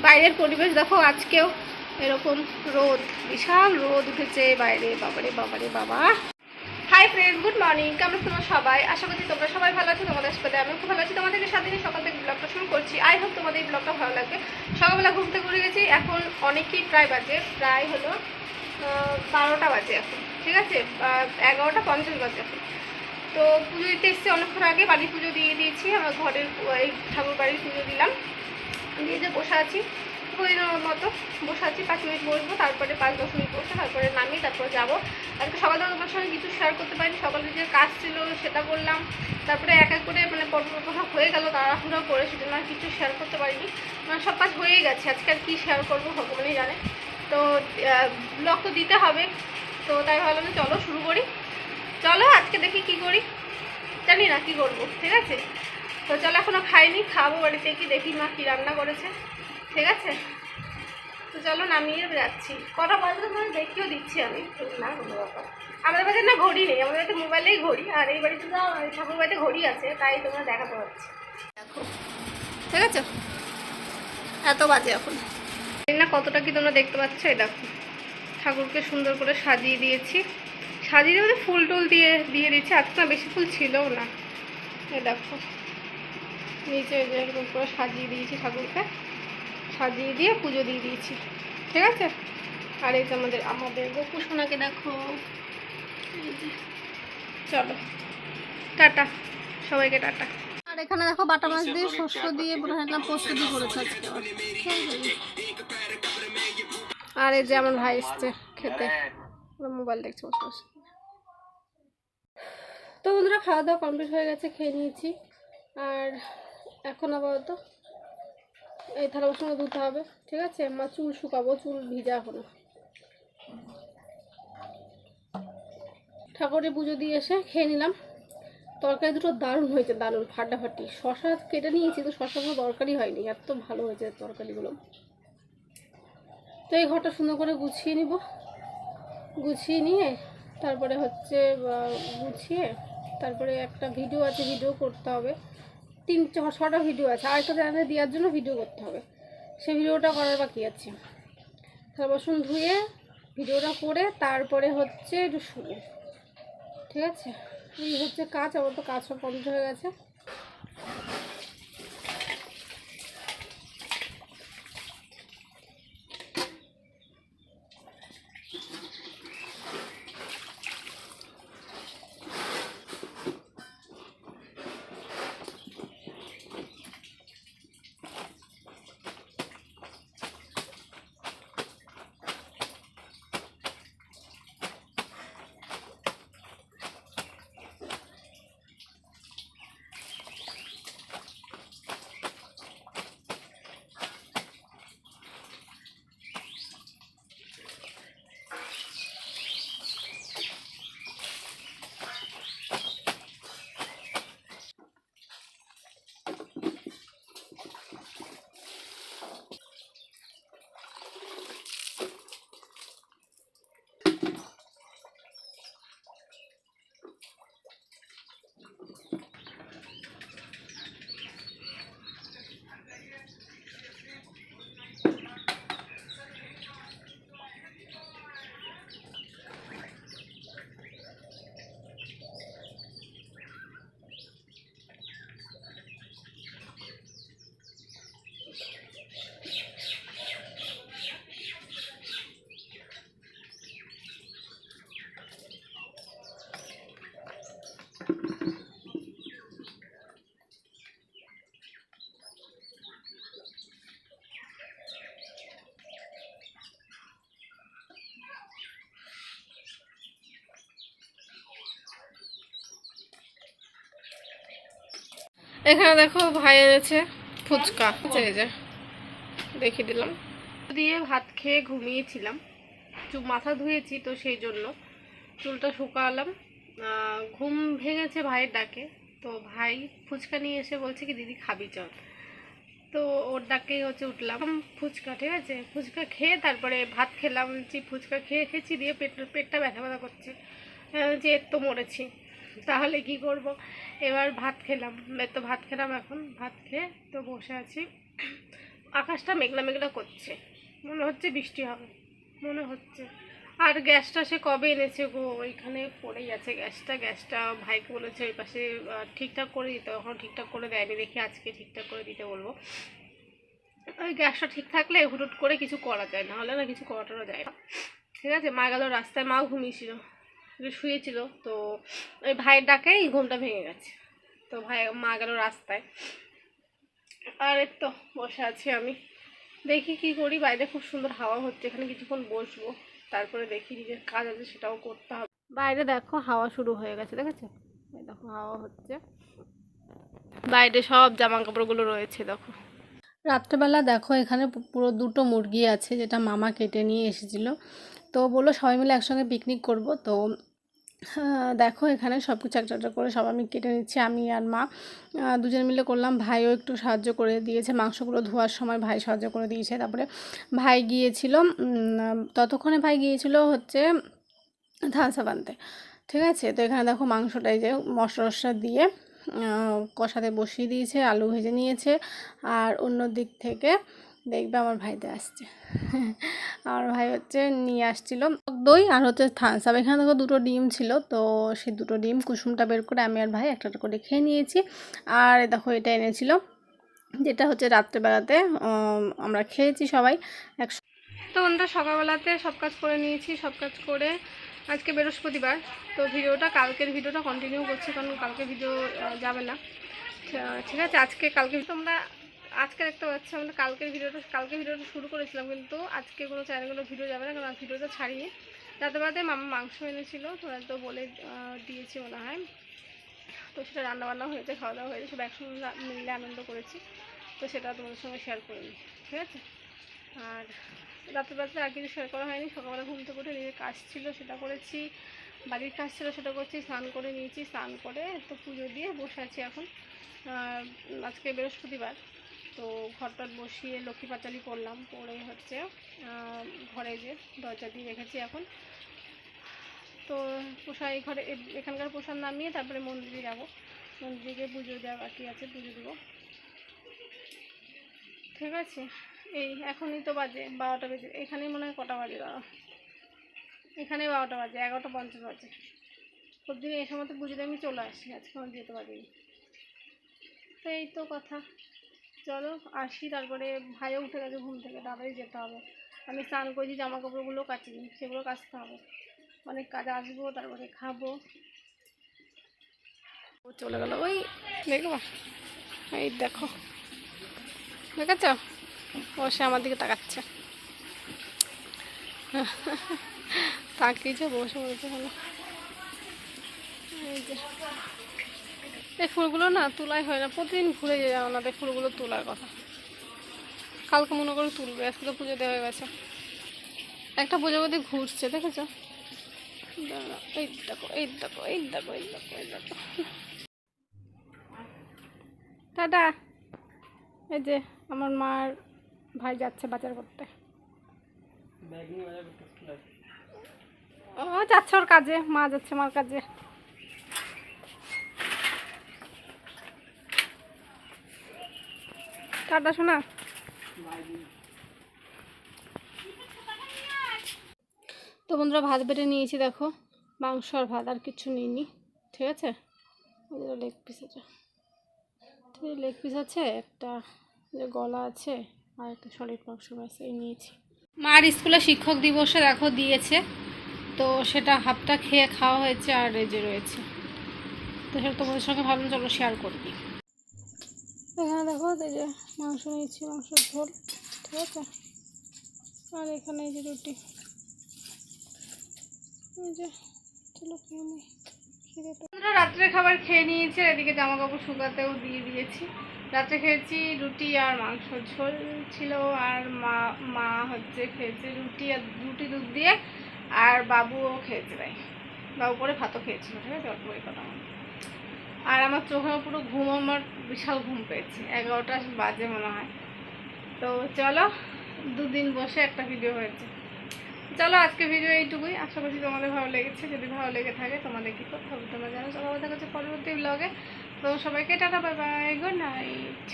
বাইরের পরিবেশ দেখো, আজকেও এরকম রোদ, বিশাল রোদ উঠেছে বাইরে। বাবারে বাবারে বাবা। Hi friends, good morning. কেমন তোমরা সবাই? আশা করছি তোমরা সবাই ভালো আছো। তোমাদের সাথে আমি খুব ভালো আছি। তোমাদেরকে সাথে নিয়ে সকাল থেকে ব্লগটা শুরু করছি। আই হোপ তোমাদের এই ব্লগটা ভালো লাগবে। সকালবেলা ঘুরতে ঘুরে গেছি, এখন অনেকই প্রায় বাজে, প্রায় হলো 12টা বাজে এখন, ঠিক আছে, 11:50 বাজে এখন। তো পুজো দিতে এসেছি অনেকক্ষণ আগে, বাড়ির পুজো দিয়ে দিয়েছি। আমার ঘরের এই ঠাকুর বাড়ির পুজো দিলাম, দিয়ে যে বসে আছি প্রতিদিনের মতো বসে আছি। 5 মিনিট বসবো, তারপরে 5-10 মিনিট বসে তারপরে নামি, তারপরে যাবো। আজকে সকালবেলা তোমার সঙ্গে কিছু শেয়ার করতে পারিনি, সকালে যে কাজ ছিল সেটা করলাম, তারপরে এক এক করে মানে পর্ব হয়ে গেল তাড়াহুড়ো করে, সেজন্য আর কিছু শেয়ার করতে পারিনি। মানে সব কাজ হয়ে গেছে, আজকে আর কী শেয়ার করবো ভগবানই জানে। তো ব্লগ তো দিতে হবে, তো তাই ভাবলাম চলো শুরু করি। চলো আজকে দেখি কি করি, জানি না কি করবো, ঠিক আছে। তো চলো, এখনও খাইনি, খাবো বাড়িতে কি, দেখি মা কী রান্না করেছে, ঠিক আছে। তো চলো নামিয়ে যাচ্ছি। কটা বাজে তোমাদের দেখিও দিচ্ছি আমি, না কোনো ব্যাপার। আমাদের বাড়িতে না ঘড়ি নেই, আমাদের বাড়িতে মোবাইলেই ঘড়ি, আর এই বাড়িতে না ঠাকুর বাড়িতে ঘড়ি আছে, তাই তোমরা দেখাতে পারছি। দেখো, ঠিক আছে, এত বাজে এখন, জানি না কতটা কি তোমরা দেখতে পাচ্ছ। এই দেখো, ঠাকুরকে সুন্দর করে সাজিয়ে দিয়েছি। সাজিয়ে দিয়ে ফুল টুল দিয়ে দিয়ে দিচ্ছি। আজকে না বেশি ফুল ছিলও না। এই দেখো, নিচে এরকম করে সাজিয়ে দিয়েছি, ঠাকুরকে সাজিয়ে দিয়ে পুজো দিয়ে দিয়েছি, ঠিক আছে। আর এই যে আমাদের গোপু সোনাকে দেখো। চলো টাটা, সবাইকে টাটা। আর এখানে দেখো বাটা মাছ দিয়ে শস্য দিয়ে বুড়াহাটলাম প্রস্তুতি করেছে আজকে। আর এই যে আমার ভাই এসছে খেতে, মোবাইল দেখছে বসে বসে। তো বন্ধুরা, খাওয়া দাওয়া কমপ্লিট হয়ে গেছে, খেয়ে নিয়েছি। আর এখন আপাতত এই থালা বাসনটা ধুতে হবে, ঠিক আছে। মা চুল শুকাবো, চুল ভিজা এখনো। ঠাকুরের পুজো দিয়ে এসে খেয়ে নিলাম। তরকারি দুটো দারুণ হয়েছে, দারুণ ফাটাফাটি। শশা কেটে নিয়েছি, তো শশাগুলো দরকারই হয়নি, এত ভালো হয়েছে তরকারিগুলো। তো এই ঘরটা সুন্দর করে গুছিয়ে নিব, গুছিয়ে নিয়ে তারপরে হচ্ছে গুছিয়ে তারপরে একটা ভিডিও আছে, ভিডিও করতে হবে। 3-6টা ভিডিও আছে, আরেকটা চ্যানেলে দেওয়ার জন্য ভিডিও করতে হবে, সেই ভিডিওটা করার বাকি আছে। থালা বাসন ধুয়ে ভিডিওটা করে তারপরে হচ্ছে একটু শুরু, ঠিক আছে। এই হচ্ছে কাজ, আমার তো কাজ সব কমপ্লিট হয়ে গেছে। এখানে দেখো ভাই এনেছে ফুচকা, দেখিয়ে দিলাম। দিয়ে ভাত খেয়ে ঘুমিয়েছিলাম, মাথা ধুয়েছি তো সেই জন্য চুলটা শুকালাম। ঘুম ভেঙেছে ভাইয়ের ডাকে, তো ভাই ফুচকা নিয়ে এসে বলছে কি দিদি খাবি চল, তো ওর ডাকেই হচ্ছে উঠলাম। ফুচকা, ঠিক আছে, ফুচকা খেয়ে তারপরে ভাত খেলাম। যে ফুচকা খেয়েছি দিয়ে পেটটা ব্যথা ব্যথা করছে, যে তো মরেছি, তাহলে কি করব। এবার ভাত খেলাম, তো ভাত খেলাম, এখন ভাত খেয়ে তো বসে আছি। আকাশটা মেঘলা মেঘলা করছে, মনে হচ্ছে বৃষ্টি হবে মনে হচ্ছে। আর গ্যাসটা সে কবে এনেছে গো, ওইখানে পড়েই আছে গ্যাসটা ভাইকে বলেছে ওই পাশে ঠিকঠাক করে দিতে, এখন ঠিকঠাক করে দেয়নি, দেখি আজকে ঠিকঠাক করে দিতে বলবো। ওই গ্যাসটা ঠিক থাকলে হুটুট করে কিছু করা যায়, না হলে না কিছু করাটানো যায় না। ঠিক আছে, মা গেল রাস্তায়, মাও ঘুমিয়েছিল, শুয়েছিল, তো ওই ভাইয়ের ডাকেই ঘুমটা ভেঙে গেছে, তো মা গেল রাস্তায়। আর এই তো বসে আছি আমি, দেখি কি করি। বাইরে খুব সুন্দর হাওয়া হচ্ছে, এখানে কিছুক্ষণ বসবো, তারপরে দেখি নিজের কাজ আছে সেটাও করতে হবে। বাইরে দেখো হাওয়া শুরু হয়ে গেছে, দেখেছো? এই দেখো হাওয়া হচ্ছে, বাইরে সব জামা কাপড়গুলো রয়েছে দেখো। রাত্রেবেলা দেখো এখানে পুরো 2টো মুরগি আছে, যেটা মামা কেটে নিয়ে এসেছিলো, তো বললো সবাই মিলে একসঙ্গে পিকনিক করব। তো দেখো এখানে সব কিছু একটা একটা করে সব আমি কেটে নিচ্ছি, আমি আর মা দুজন মিলে করলাম। ভাইও একটু সাহায্য করে দিয়েছে, মাংসগুলো ধোয়ার সময় ভাই সাহায্য করে দিয়েছে। তারপরে ভাই গিয়েছিল, ততক্ষণে ভাই গিয়েছিল হচ্ছে থানসাপ আনতে। ঠিক আছে, তো এখানে দেখো মাংসটাই যে মশলা টশলা দিয়ে কষাতে বসিয়ে দিয়েছে, আলু ভেজে নিয়েছে। আর অন্য দিক থেকে দেখবে আমার ভাইদের আসছে, আমার ভাই হচ্ছে নিয়ে আসছিলো দই আর হচ্ছে থামস আপ। এখানে দেখো 2টো ডিম ছিল, তো সেই 2টো ডিম কুসুমটা বের করে আমি আর ভাই একটা করে খেয়ে নিয়েছি। আর দেখো এটা এনেছিল, যেটা হচ্ছে রাত্রেবেলাতে আমরা খেয়েছি সবাই একসাথে। তো আমরা সকালবেলাতে সব কাজ করে নিয়েছি, সব কাজ করে আজকে বৃহস্পতিবার, তো কালকের ভিডিওটা কন্টিনিউ করছি, কারণ কালকে ভিডিও যাবে না। ঠিক আছে, কালকে তোমরা আজকে দেখতে পাচ্ছি, আমরা কালকে ভিডিওটা শুরু করেছিলাম, কিন্তু আজকে কোনো চ্যানেলগুলো ভিডিও যাবে না, কারণ আজ ভিডিওটা ছাড়িয়ে রাতে মামা মাংস এনেছিল, তোমরা তো বলে দিয়েছি মনে হয়। তো সেটা রান্নাবান্না হয়েছে, খাওয়া দাওয়া হয়েছে, সব একসঙ্গে মিলে আনন্দ করেছি, তো সেটা তোমাদের সঙ্গে শেয়ার করিনি। ঠিক আছে, আর রাতে আর কিছু শেয়ার করা হয়নি। সকালবেলা ঘুম থেকে উঠে নিজের কাজ ছিল সেটা করেছি, বাড়ির কাজ ছিল সেটা করছি, স্নান করে নিয়েছি, স্নান করে তো পুজো দিয়ে বসে আছি এখন। আজকে বৃহস্পতিবার, তো ঘরটা বসিয়ে লক্ষ্মী পাঁচালি করলাম, করে হচ্ছে ঘরে যে দরজা দিয়ে রেখেছি এখন। তো পোষাই ঘরে এখানকার প্রসাদ নামিয়ে তারপরে মন্দিরে যাব, মন্দিরে পুজো দেওয়া বাকি আছে, পুজো দেবো। ঠিক আছে, এই এখনই তো বাজে 12টা বেজে, এখানেই মনে হয় কটা বাজে, এখানে 12টা বাজে, 11:50 বাজে। প্রতিদিন এই সময় তো পুজোতে আমি চলে আসি, আজকে আমার যেতে পারিনি। তো এই তো কথা, চলো আসি। তারপরে ভাইও উঠে গেছে ঘুম থেকে, তাড়াতাড়ি যেতে হবে। আমি স্নান করেছি, জামা কাপড়গুলো কাচিনি, সেগুলো কাচতে হবে, অনেক কাজ, আসবো তারপরে খাবো। ও চলে গেল, ওই দেখো, এই দেখো দেখেছ, ও সে আমার দিকে তাকাচ্ছে, তাকিয়েছে, বসে পড়েছে হলো। এই যে এই ফুলগুলো না তোলাই হয় না, প্রতিদিন ঘুরে যায় আমাদের ফুলগুলো তোলার কথা, কালকে মনে করে তুলবে, আজকে তো পুজো দেওয়া হয়ে গেছে। একটা পুজো বোধ ঘুরছে, দেখেছ? এই দেখো এই দেখো এই দেখো এই দেখো এই দেখো, টাটা। এই যে আমার মার ভাই যাচ্ছে বাজার করতে, ও যাচ্ছে ওর কাজে, মা যাচ্ছে মার কাজে। টাটা শোনা। তো বন্ধুরা ভাত বেটে নিয়েছি, দেখো মাংস আর ভাত, আর কিছু নিইনি। ঠিক আছে, লেগ পিস আছে, লেগ পিস আছে, একটা যে গলা আছে, আর একটা সলিড মাংস আছে, এই নিয়েছি। মার স্কুলে শিক্ষক দিবসে দেখো দিয়েছে, তো সেটা হাফটা খেয়ে খাওয়া হয়েছে, আর এই যে রয়েছে, তো সেটা তোমাদের সঙ্গে ভাবলাম চলো শেয়ার করবি। এখানে দেখো এই যে মাংস নিয়েছি, মাংসের ঝোল, ঠিক আছে, আর এখানে এই যে রুটি, এই যে চলো খেয়ে নিই। রাত্রে খাবার খেয়ে নিয়েছে, এদিকে জামা কাপড় শুকাতেও দিয়ে দিয়েছি। রাত্রে খেয়েছি রুটি আর মাংস ঝোল ছিল, আর মা হচ্ছে খেয়েছে রুটি দুধ দিয়ে, আর বাবুও খেয়েছে, তাই বাবু পরে ভাতও খেয়েছিল। ঠিক আছে, অল্প কথা। আর আমার চোখে পুরো ঘুম, আমার বিশাল ঘুম পেয়েছে, 11টা বাজে মনে হয়। তো চলো, 2 দিন বসে একটা ভিডিও হয়েছে। চলো আজকে ভিডিও এইটুকুই, আশা করছি তোমাদের ভালো লেগেছে। যদি ভালো লেগে থাকে তোমাদের কি করতে হবে তোমরা জানো। চলো দেখা হচ্ছে পরবর্তী ব্লগে। তো সবাইকে tata, bye bye, good night.